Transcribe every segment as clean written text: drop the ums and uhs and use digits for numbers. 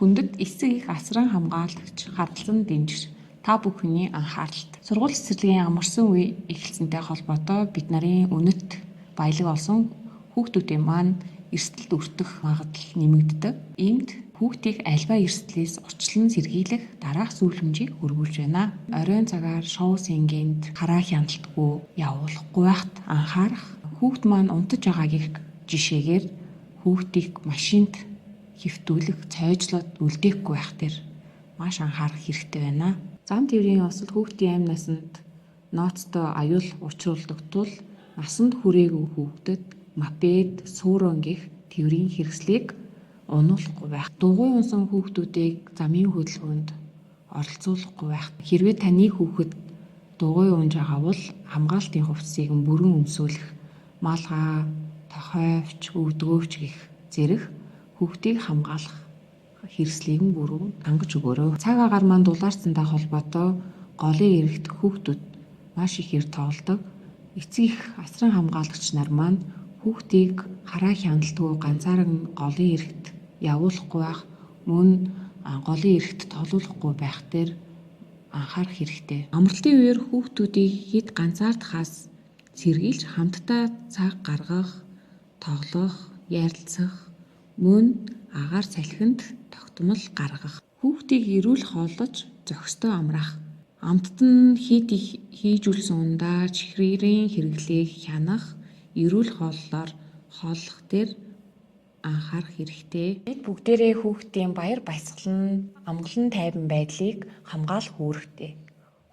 Хүндэт эсэг их асран хамгаалагч хадгалан дэмжигч та бүхний анхааралд. Сургууль цэцэрлэгийн амарсан үе эхэлсэнтэй холбоотой бид нарын үнэт баялаг олсон хүүхдүүдийн маань эрсдэлд өртөх магадлал нэмэгддэг. Иймд хүүхдийг альва эрсдлээс урьдчилан сэргийлэх дараах зөвлөмжийг хөрвүүлж байна. Оройн цагаар шоу сингэнд хараа хяналтгүй явуулахгүй байхад анхаарах. Хүүхд маань унтаж байгааг жишээгээр хүүхдийг машинд хэвтүүлэх, цойжлоод үлдээхгүй байх дээр маш анхаарах хэрэгтэй байна. Зам тээврийн осол хүүхдийн амь насанд ноцтой аюул учруулдаг тул насанд хүрээгүй хүүхдэд мопед, суурон гэх тээврийн хэрэгслийг унуулахгүй байх. Дугуй унсан хүүхдүүдийг замын хөдөлгөөнд оролцуулахгүй байх. Хэрвээ таны хүүхэд дугуй унж байгаа бол хамгаалтын хувцсыг бүрэн өмсүүлэх, малгай, тохиовч, өвдгөөвч гэх зэрэг хүүхдийг хамгаалах хэрэгслийг бүрэн хангаж өгөөрэй. Цаг агаар маань дулаарсантай холбоотой голын эрэгт хүүхдүүд маш их эр тоолдог. Эцэг их асран хамгаалагч нар маань хүүхдийг хараа хяналтгүй ганцааран голын эрэгт явуулахгүй байх, мөн голын эрэгт толуулахгүй байх дээр анхаарах хэрэгтэй. Амралтын үеэр хүүхдүүдийг хэд ганцаардахаас сэргийлж хамтдаа цаг гаргах, тоглох, ярилцах, мөн агаар салхинд тогтмол гаргах. Хүүхдийг эрүүл хооллож, зохистой амраах. Амтд нь хэд их хийж үлсэн ундаа чихрийн хэрэглээг хянах, эрүүл хооллолоор хооллох дээр анхаарах хэрэгтэй. Бид бүгдээрээ хүүхдийн баяр баясгалан, амгалан тайван байдлыг хамгаалах үүрэгтэй.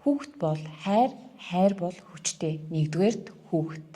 Хүүхэд бол хайр бол хүчтэй. Нэгдүгээрт хүүхэд.